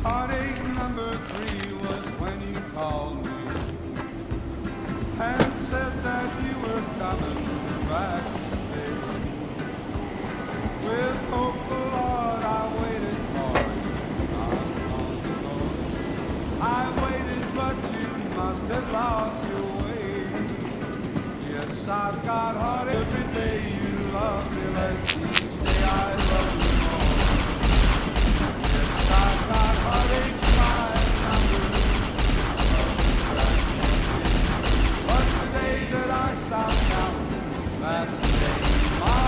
Heartache number 3 was when you called me and said that you were coming back to stay. With hopeful heart I waited for you not long ago. I waited, but you must have lost your way. Yes, I've got heartache every day. You love me less each day I love you more. Yes, I've got heartache five numbers. But the day that I stopped counting, that's the day my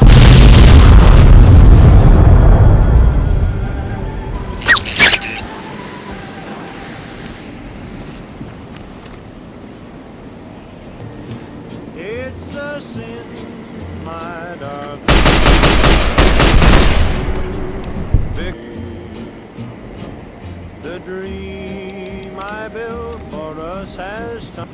It's a sin, my darling. The dream I built for us has time.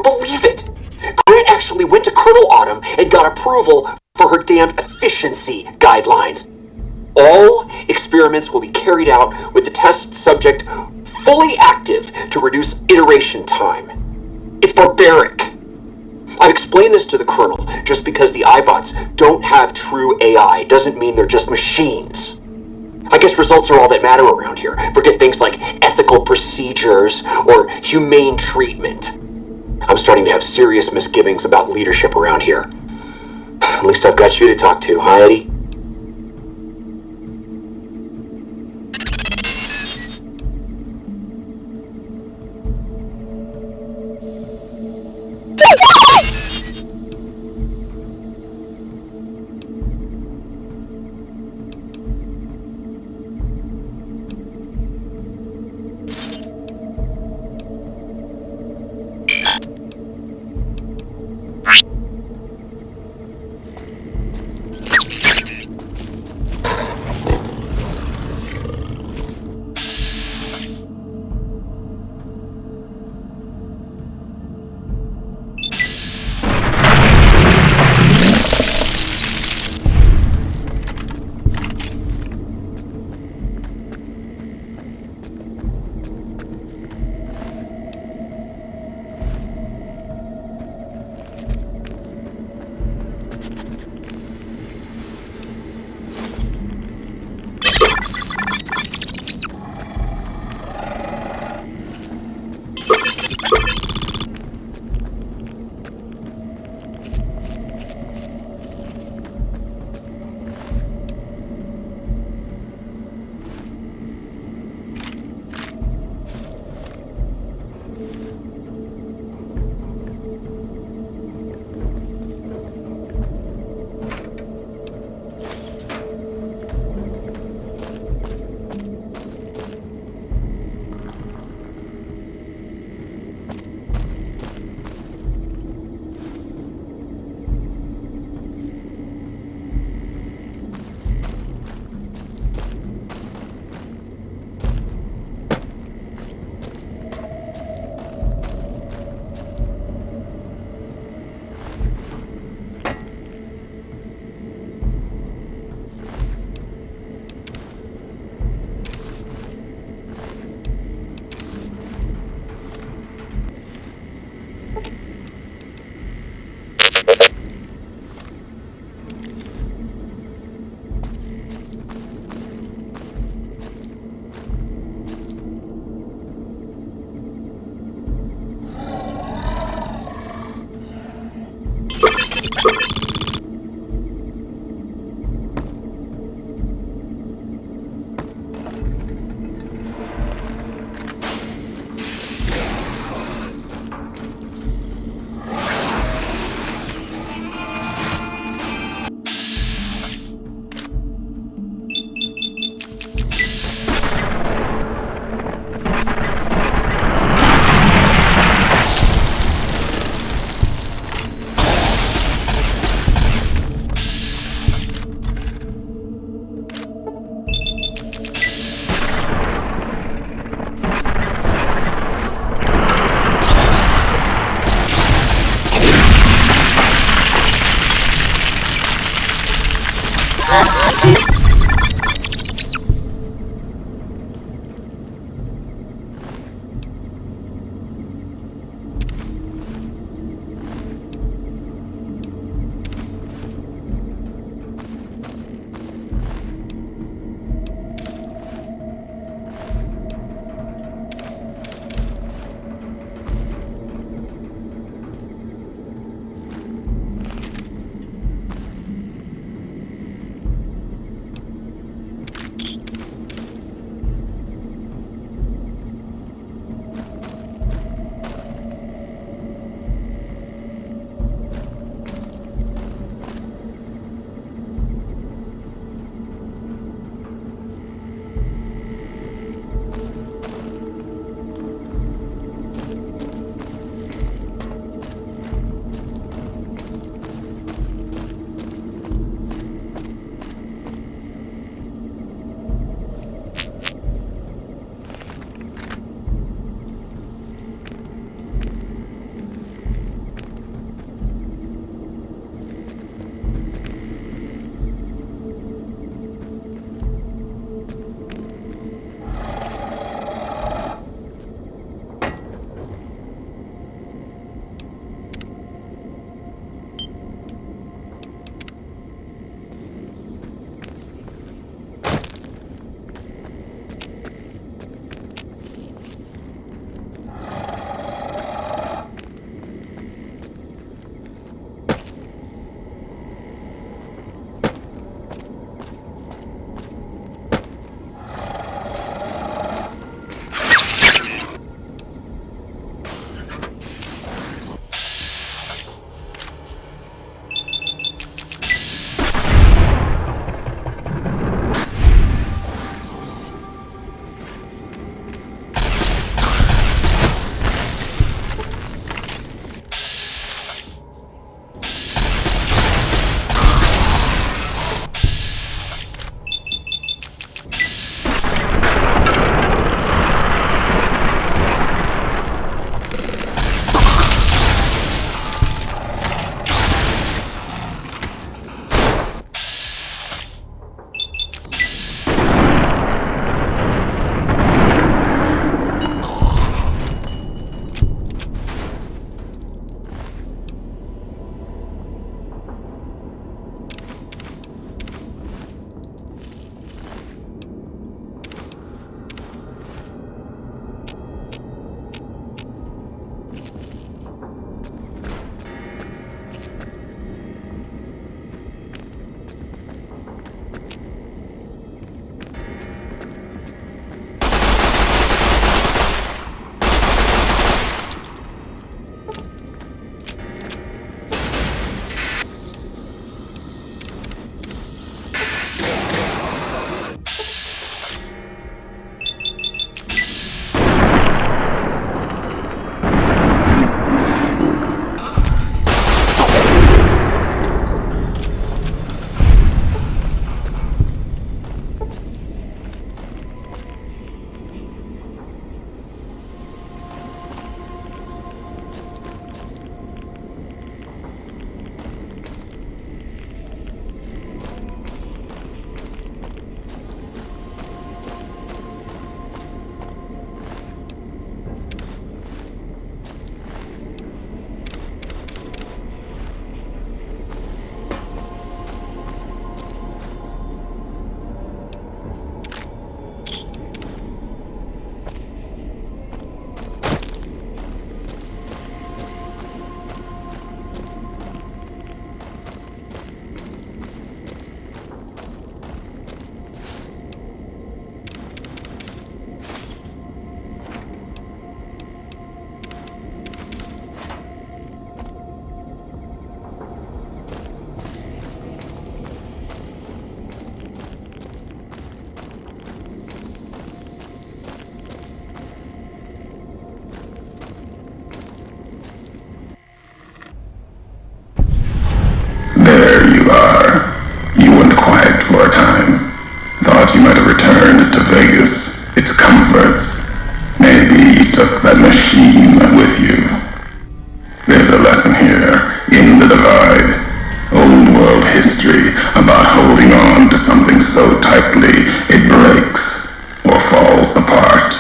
Believe it! Grant actually went to Colonel Autumn and got approval for her damned efficiency guidelines. All experiments will be carried out with the test subject fully active to reduce iteration time. It's barbaric. I've explained this to the Colonel. Just because the iBots don't have true AI doesn't mean they're just machines. I guess results are all that matter around here. Forget things like ethical procedures or humane treatment. I'm starting to have serious misgivings about leadership around here. At least I've got you to talk to, huh, Eddie? apart.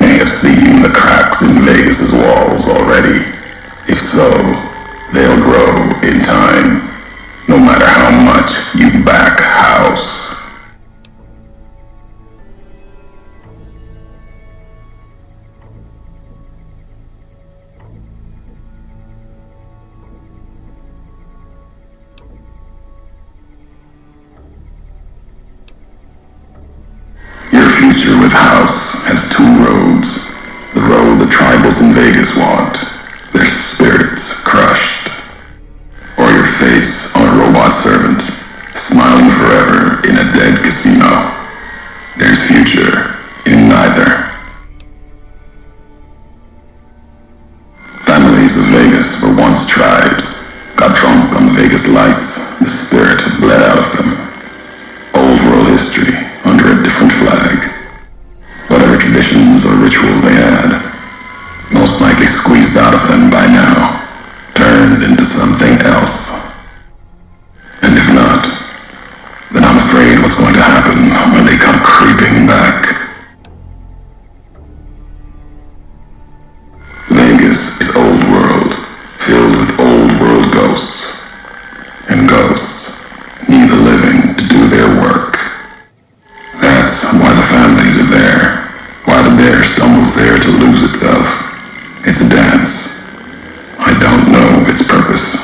May have seen the cracks in Vegas's walls already. If so, they'll grow in time, no matter how much you back house. Your future with House has two roads. The road the tribals in Vegas want, their spirits crushed. Or your face on a robot servant, smiling forever in a dead casino. There's future in neither. Families of Vegas were once tribes, got drunk on Vegas lights, the spirit bled out of them. Old world history under a different flag. Whatever traditions or rituals they had, most likely squeezed out of them by now, turned into something else. And if not, then I'm afraid what's going to happen when they come creeping back. Vegas is old world, filled with old world ghosts. And ghosts need the living to do their work. That's why the families are there, why the bear stumbles there to lose itself. It's a dance. I don't know its purpose.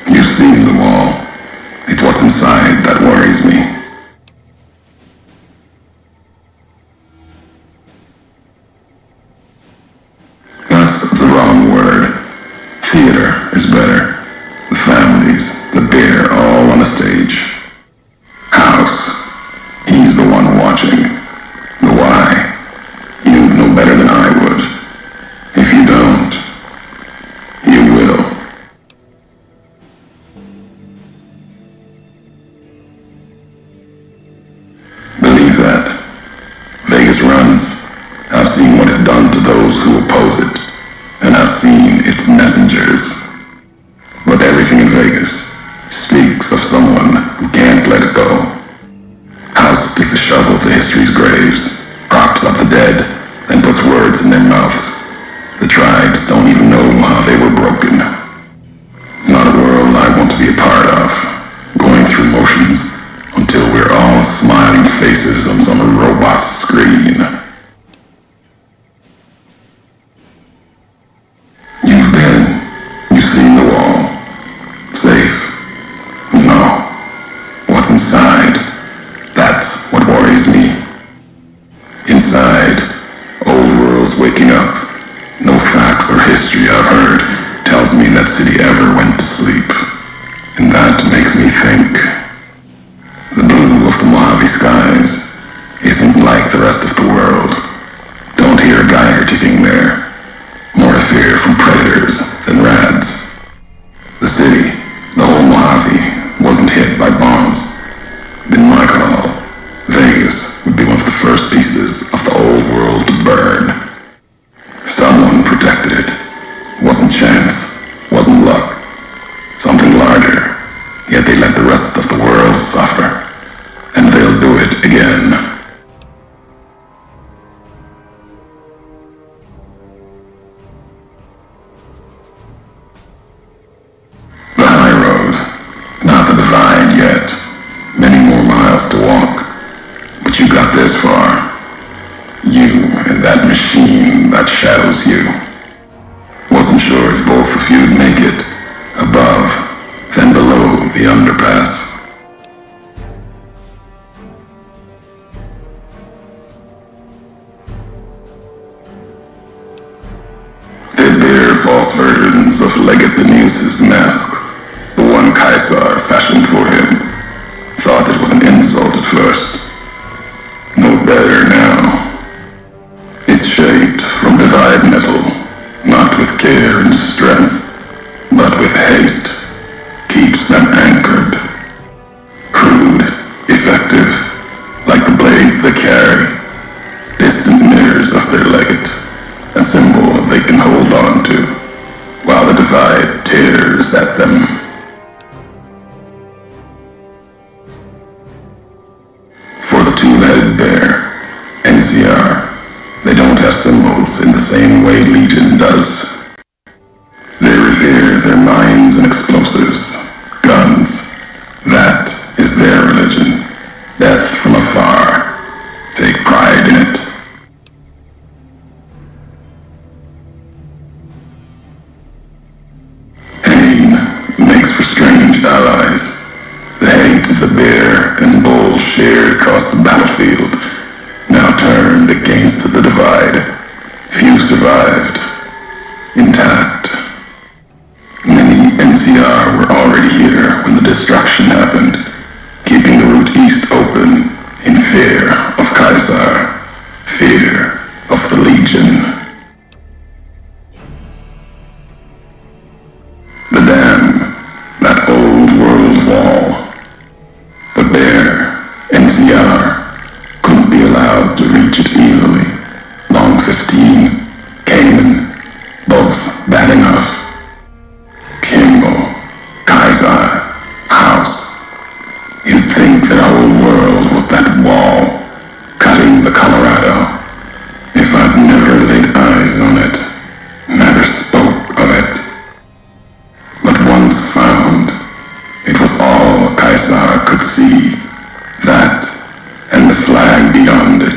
You've seen the wall. It's what's inside that worries me. That's the wrong word. Theater is better. The families, the bear, all on the stage. House, he's the one watching. The why, you'd know better than I would. If you don't, you will. Believe that. Vegas runs. I've seen what it's done to those who oppose it, and I've seen its messengers. But everything in Vegas speaks of someone who can't let it go. House sticks a shovel to history's graves, props up the dead, then puts words in their mouths. The tribes don't even know how they were broken. Not a world I want to be a part of, going through motions until we're all smiling faces on some robot's screen. You've seen the wall. Safe. No. What's inside? That's what worries me. Inside, old world's waking up. No facts or history I've heard tells me that city ever went to sleep. And that makes me think. The blue of the Mojave skies isn't like the rest of the world. Don't hear a Geiger ticking there. More to fear from predators than rads. The city, the whole Mojave, wasn't hit by bombs. In my call, Vegas would be one of the first pieces of the old world to burn. Someone protected it. Wasn't chance, wasn't luck. Something larger, yet they let the rest of the world suffer. And they'll do it again. The high road, not the divide yet. Many more miles to walk. But you got this far. You and that machine that shadows you. Wasn't sure if both of you'd make it. Above, then below the underpass. They bear false versions of Legate Benuse's mask. The one Caesar fashioned for him. Thought it was an insult at first. No better now. It's shaped from divide metal, not with care and strength, but with hate. Keeps them anchored. Crude, effective, like the blades they carry. Distant mirrors of their legate, a symbol they can hold on to, while the divide tears at them. For the two-headed bear, symbols in the same way Legion does. They revere their mines and explosives, guns. That is their religion. Death from afar. Take pride in it. Pain makes for strange allies. The hate the bear and bull shared across the battlefield now turned against the divide. Few survived, intact. Many NCR were already here when the destruction happened, keeping the route east open in fear of Caesar, fear of the Legion. The dam, that old world wall. The bear, NCR, couldn't be allowed to reach it easily. Long 15, Cayman, both bad enough. Kimball, Kaiser, House. You'd think the whole world was that wall, cutting the Colorado. If I'd never laid eyes on it, never spoke of it. But once found, it was all Kaiser could see. That, and the flag beyond it.